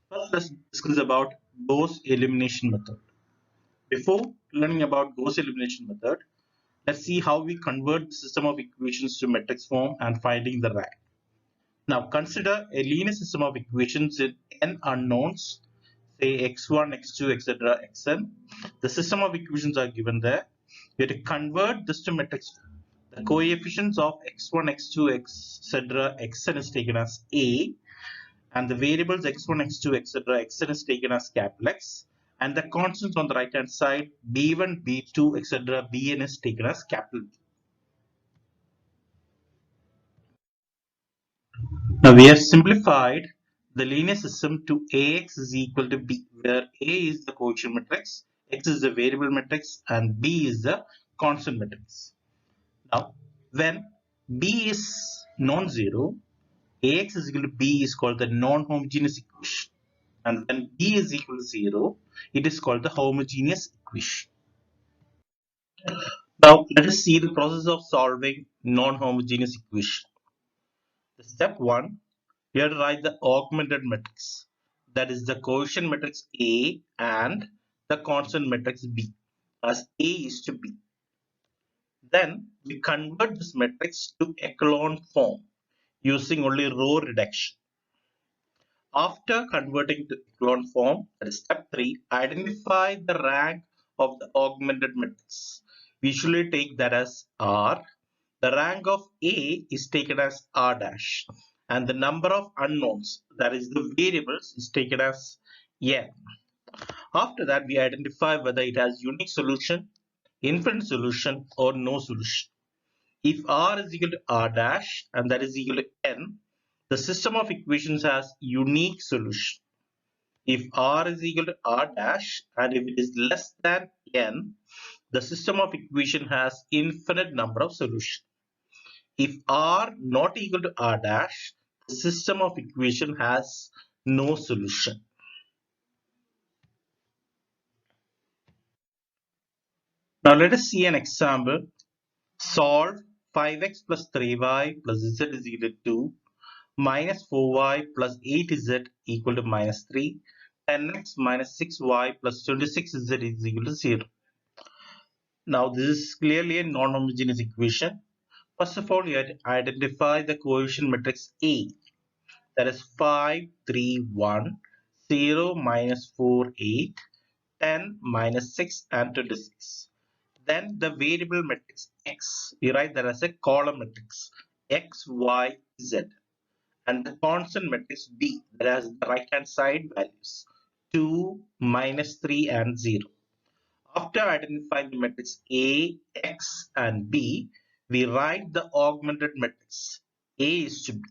First, let's discuss about Gauss elimination method. Before learning about Gauss elimination method, let's see how we convert the system of equations to matrix form and finding the rank. Now consider a linear system of equations with n unknowns, say x1, x2, etc., xn. The system of equations are given there. We have to convert this to matrix form. The coefficients of x1, x2, etc., xn is taken as a, and the variables x1, x2, etc., xn is taken as capital X, and the constants on the right hand side b1, b2, etc., bn is taken as capital B. Now we have simplified the linear system to Ax is equal to b, where A is the coefficient matrix, x is the variable matrix, and b is the constant matrix. Now when b is non-zero, Ax is equal to b is called the non-homogeneous equation. And when b is equal to 0, it is called the homogeneous equation. Now let us see the process of solving non-homogeneous equation. The step 1, we have to write the augmented matrix. That is the coefficient matrix A and the constant matrix B as A is to B. Then we convert this matrix to echelon form using only row reduction. After converting to echelon form, that is step 3, identify the rank of the augmented matrix. We usually take that as R. The rank of A is taken as R dash, and the number of unknowns, that is the variables, is taken as N. After that, we identify whether it has unique solution, infinite solution, or no solution. If R is equal to R dash and that is equal to N, the system of equations has unique solution. If R is equal to R dash and if it is less than N, the system of equation has infinite number of solutions. If R not equal to R dash, the system of equation has no solution. Now let us see an example. Solve 5x plus 3y plus z is equal to 2 minus 4y plus 8z equal to minus 3, 10x minus 6y plus 26z is equal to 0. Now this is clearly a non-homogeneous equation. First of all, you have to identify the coefficient matrix A. That is 5, 3, 1, 0, minus 4, 8, 10, minus 6, and 26. Then the variable matrix X, we write that as a column matrix X, Y, Z. And the constant matrix B, that has the right hand side values 2, minus 3, and 0. After identifying the matrix A, X, and B, we write the augmented matrix. A is to B.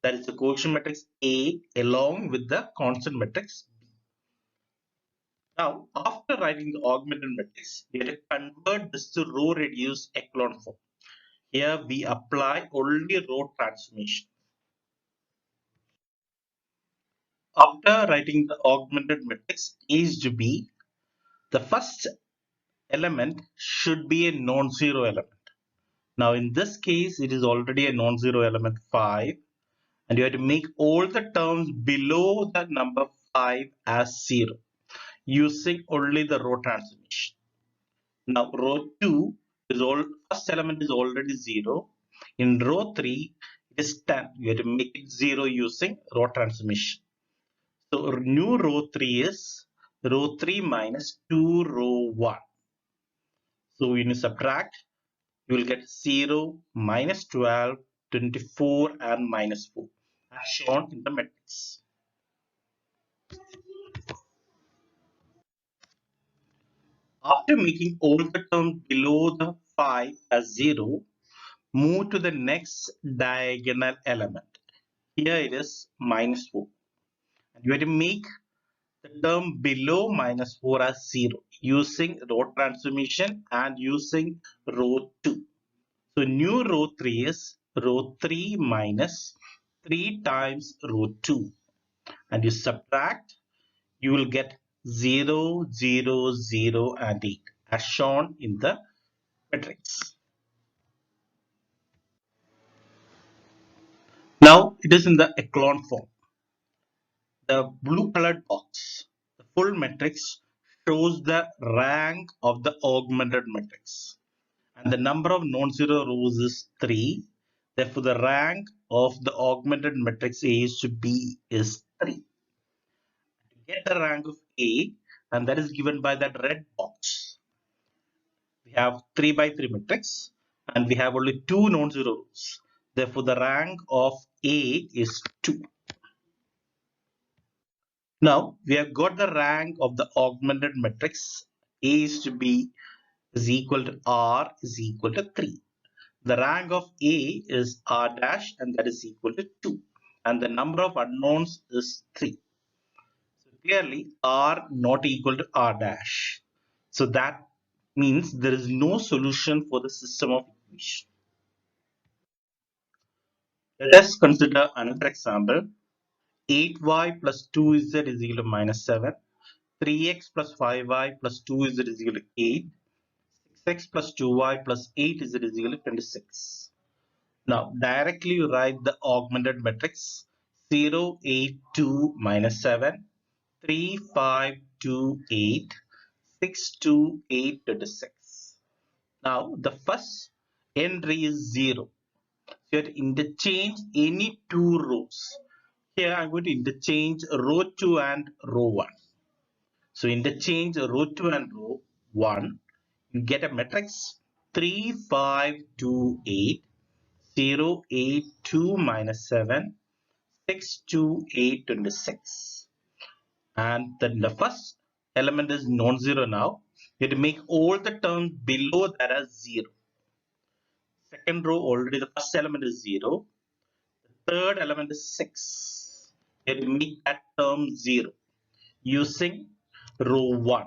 That is the coefficient matrix A along with the constant matrix B. Now, after writing the augmented matrix, we have to convert this to row reduced echelon form. Here we apply only row transformation. After writing the augmented matrix A is to B, the first element should be a non-zero element. Now in this case, it is already a non-zero element 5, and you have to make all the terms below the number 5 as 0 using only the row transformation. Now row 2 is first element is already 0. In row 3 it is 10. You have to make it 0 using row transformation. So new row 3 is row 3 minus 2 row 1. So when you subtract, you will get 0, minus 12, 24, and minus 4 as shown in the matrix. After making all the terms below the 5 as 0, move to the next diagonal element. Here it is minus 4. And you have to make the term below minus 4 as 0 using row transformation and using row 2. So new row 3 is row 3 minus 3 times row 2. And you subtract, you will get 0, 0, 0, and 8 as shown in the matrix. Now it is in the echelon form. The blue colored box, the full matrix, shows the rank of the augmented matrix. And the number of non-zero rows is 3. Therefore, the rank of the augmented matrix A is to B is 3. To get the rank of A, and that is given by that red box. We have 3 by 3 matrix and we have only 2 non-zero rows. Therefore, the rank of A is 2. Now, we have got the rank of the augmented matrix A is to B is equal to R is equal to 3. The rank of A is R dash and that is equal to 2. And the number of unknowns is 3. So clearly R not equal to R dash. So that means there is no solution for the system of equation. Let us consider another example. 8y plus 2z is equal to minus 7. 3x plus 5y plus 2z is equal to 8. 6x plus 2y plus 8z is equal to 26. Now, directly you write the augmented matrix 0, 8, 2, minus 7, 3, 5, 2, 8, 6, 2, 8, 26. Now, the first entry is 0. So, you have to interchange any two rows. Here, I'm going to interchange row 2 and row 1. So, interchange row 2 and row 1. You get a matrix 3, 5, 2, 8. 0, 8, 2 minus 7, 6, 2, 8, 26. And then the first element is non-zero now. You have to make all the terms below that as 0. Second row already the first element is 0. The third element is 6. You have to make that term 0 using row 1.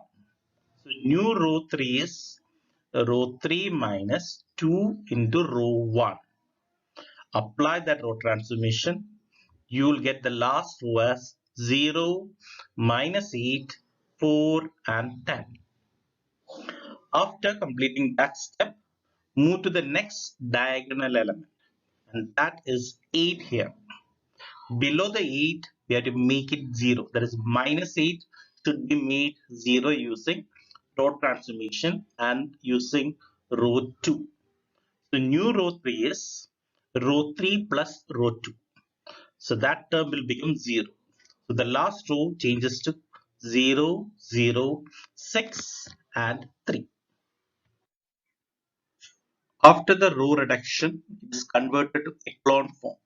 So new row 3 is row 3 minus 2 into row 1. Apply that row transformation. You will get the last row as 0, minus 8, 4 and 10. After completing that step, move to the next diagonal element and that is 8 here. Below the 8, we have to make it 0. That is minus 8 should be made 0 using row transformation and using row 2. So new row 3 is row 3 plus row 2. So that term will become 0. So the last row changes to 0, 0, 6 and 3. After the row reduction, it is converted to echelon form.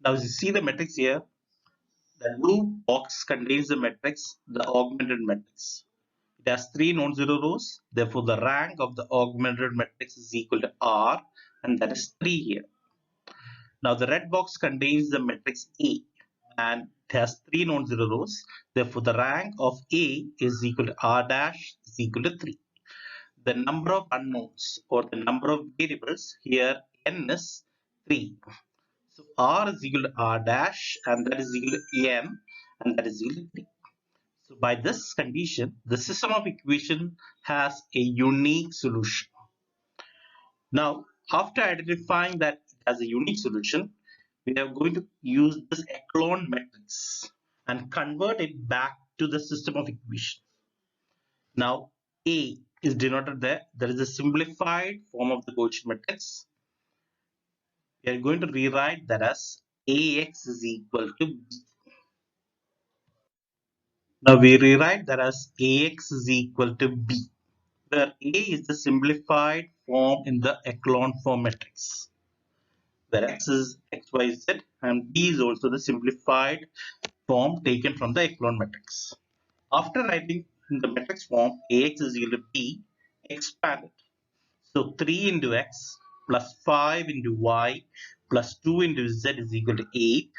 Now as you see the matrix here, the blue box contains the matrix, the augmented matrix. It has 3 non-zero rows. Therefore, the rank of the augmented matrix is equal to R and that is 3 here. Now the red box contains the matrix A and it has 3 non-zero rows. Therefore, the rank of A is equal to R dash is equal to 3. The number of unknowns or the number of variables here n is 3. So R is equal to R dash and that is equal to n and that is equal to 3. So by this condition, the system of equation has a unique solution. Now, after identifying that it has a unique solution, we are going to use this echelon matrix and convert it back to the system of equation. Now, A is denoted there. There is a simplified form of the Gaussian matrix. We are going to rewrite that as AX is equal to B. Now, we rewrite that as AX is equal to B, where A is the simplified form in the echelon form matrix, where X is XYZ and B is also the simplified form taken from the echelon matrix. After writing in the matrix form Ax is equal to B, expand it. So 3 into X plus 5 into Y plus 2 into Z is equal to 8.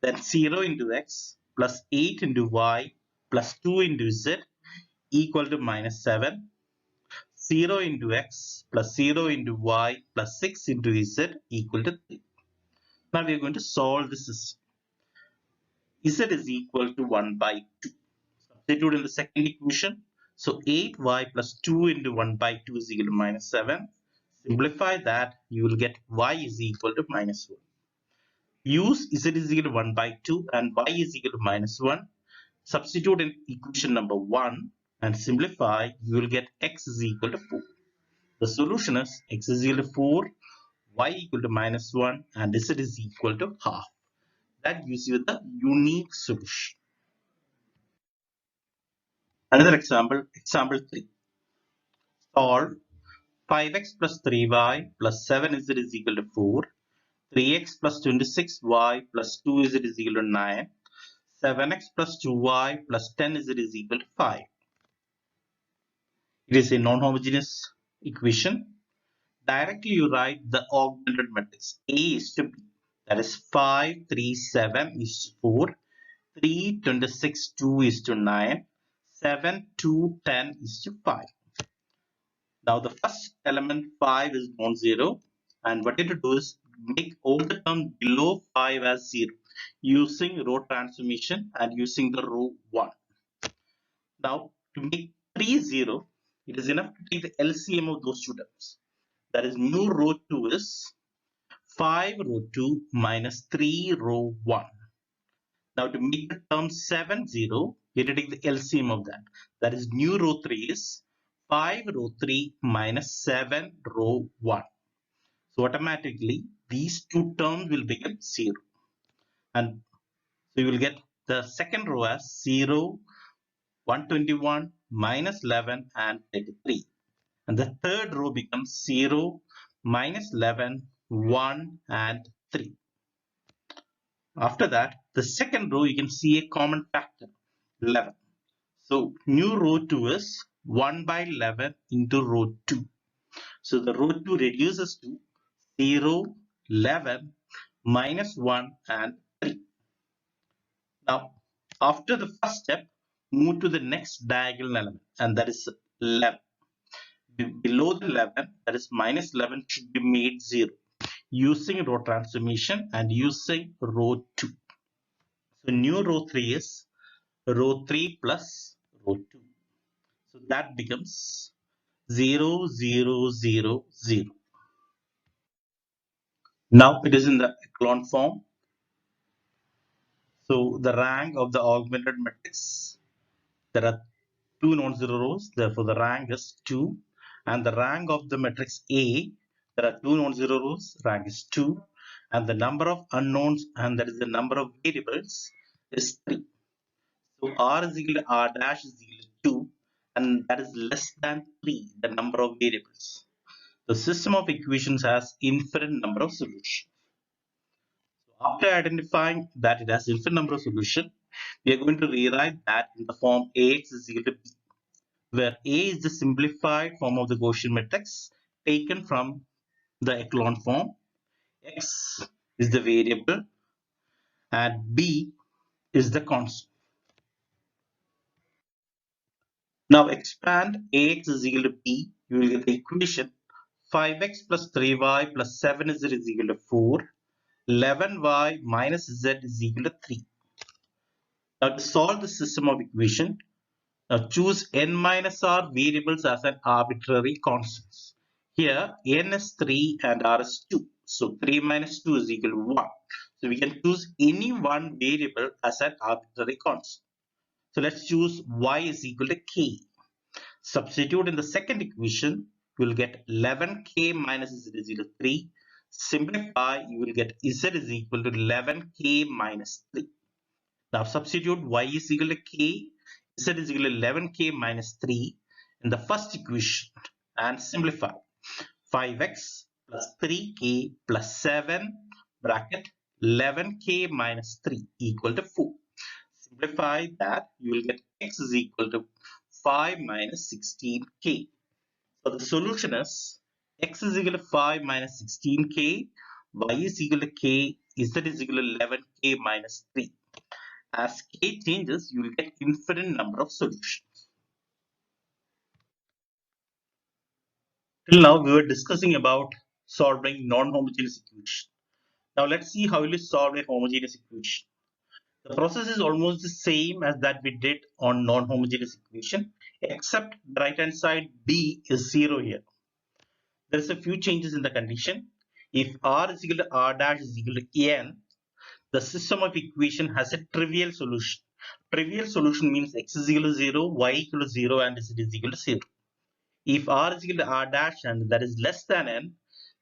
Then 0 into X plus 8 into Y plus 2 into Z equal to minus 7. 0 into X plus 0 into Y plus 6 into Z equal to 3. Now we are going to solve this system. Z is equal to 1 by 2. Substitute in the second equation. So 8y plus 2 into 1 by 2 is equal to minus 7. Simplify that, you will get y is equal to minus 1. Use z is equal to 1 by 2 and y is equal to minus 1. Substitute in equation number 1 and simplify. You will get x is equal to 4. The solution is x is equal to 4, y equal to minus 1 and z is equal to half. That gives you the unique solution. Another example, example 3. Solve 5x plus 3y plus 7z is equal to 4. 3x plus 26y plus 2z is equal to 9. 7x plus 2y plus 10z is equal to 5. It is a non-homogeneous equation. Directly you write the augmented matrix. A is to B. That is 5, 3, 7 is to 4. 3, 26, 2 is to 9. 7, 2, 10 is to 5. Now the first element 5 is non-zero. And what you have to do is make all the terms below 5 as 0 using row transformation and using the row 1. Now to make 3 0, it is enough to take the LCM of those two terms. That is new row 2 is 5 row 2 minus 3 row 1. Now to make the term 7 0, you have to take the LCM of that. That is new row 3 is 5 row 3 minus 7 row 1. So automatically these two terms will become 0. And so you will get the second row as 0, 121, minus 11 and 33. And the third row becomes 0, minus 11, 1 and 3. After that, the second row you can see a common factor, 11. So new row 2 is 1 by 11 into row 2. So the row 2 reduces to 0, 11, minus 1 and 3. Now, after the first step, move to the next diagonal element, and that is 11. Below the 11, that is minus 11, should be made 0 using row transformation and using row 2. So new row 3 is row 3 plus row 2. So that becomes 0, 0, 0, 0. Now it is in the echelon form. So the rank of the augmented matrix, there are two non-zero rows, therefore the rank is 2. And the rank of the matrix A, there are two non-zero rows, rank is 2. And the number of unknowns, and that is the number of variables, is 3. So R is equal to R dash is equal to 2, and that is less than 3, the number of variables. The system of equations has infinite number of solutions. So after identifying that it has infinite number of solutions, we are going to rewrite that in the form Ax is equal to B, where A is the simplified form of the Gaussian matrix taken from the echelon form, X is the variable, and B is the constant. Now expand Ax is equal to B, you will get the equation 5x plus 3y plus 7z is equal to 4, 11y minus z is equal to 3. Now to solve the system of equation, now choose n minus r variables as an arbitrary constants. Here n is 3 and r is 2. So 3 minus 2 is equal to 1. So we can choose any one variable as an arbitrary constant. So let's choose y is equal to k. Substitute in the second equation, you will get 11k minus z is equal to 3. Simplify, you will get z is equal to 11k minus 3. Now substitute y is equal to k, z is equal to 11k minus 3 in the first equation and simplify. 5x plus 3k plus 7 bracket 11k minus 3 equal to 4. Simplify that, you will get x is equal to 5 minus 16k. So the solution is x is equal to 5 minus 16k, y is equal to k, z is equal to 11k minus 3. As k changes, you will get infinite number of solutions. Till now, we were discussing about solving non-homogeneous equation. Now let's see how we solve a homogeneous equation. The process is almost the same as that we did on non-homogeneous equation, except the right hand side b is 0 here. There is a few changes in the condition. If r is equal to r dash is equal to n, the system of equation has a trivial solution. Trivial solution means x is equal to 0, y equal to 0 and z is equal to 0. If r is equal to r dash and that is less than n,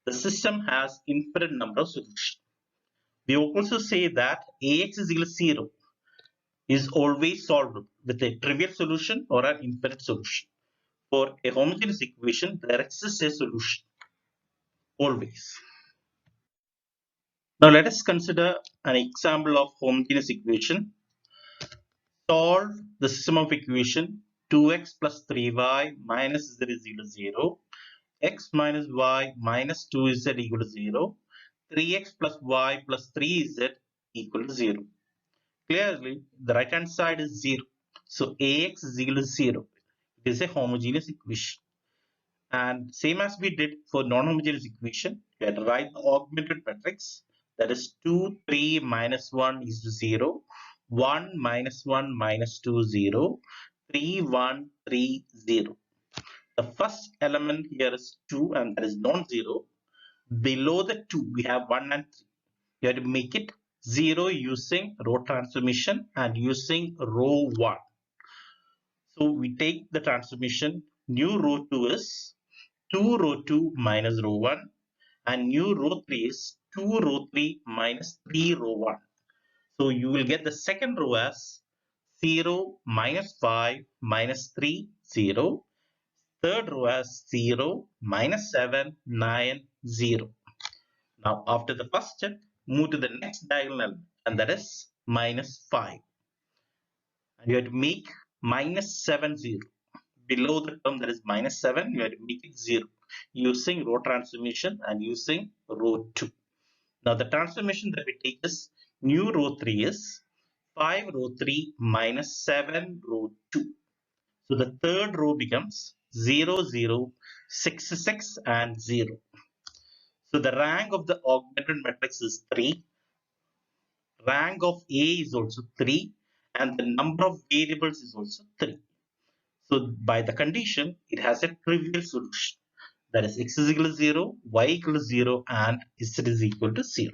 the system has infinite number of solutions. We also say that ax is equal to 0 is always solvable with a trivial solution or an infinite solution. For a homogeneous equation, there exists a solution always. Now let us consider an example of homogeneous equation. Solve the system of equation 2x plus 3y minus z is equal to 0, x minus y minus 2z equal to 0, 3x plus y plus 3z equal to 0. Clearly, the right hand side is 0. So ax is equal to 0. It is a homogeneous equation. And same as we did for non-homogeneous equation, we have to write the augmented matrix. That is 2, 3 minus 1 is 0. 1 minus 1 minus 2, 0. 3, 1, 3, 0. The first element here is 2 and that is non-zero. Below the 2, we have 1 and 3. You have to make it 0 using row transformation and using row 1. So we take the transformation. New row 2 is 2 row 2 minus row 1 and new row 3 is 2 row 3 minus 3 row 1. So you will get the second row as 0 minus 5 minus 3 0. Third row as 0 minus 7 9 0. Now after the first step, move to the next diagonal and that is minus 5. And you have to make minus 7 0. Below the term that is minus 7, you have to make it 0 using row transformation and using row 2. Now the transformation that we take is new row 3 is 5 row 3 minus 7 row 2. So the third row becomes 0 0 6 6 and 0. So the rank of the augmented matrix is 3. Rank of A is also 3 and the number of variables is also 3. So by the condition, it has a trivial solution. That is x is equal to 0, y equal to 0 and z is equal to 0.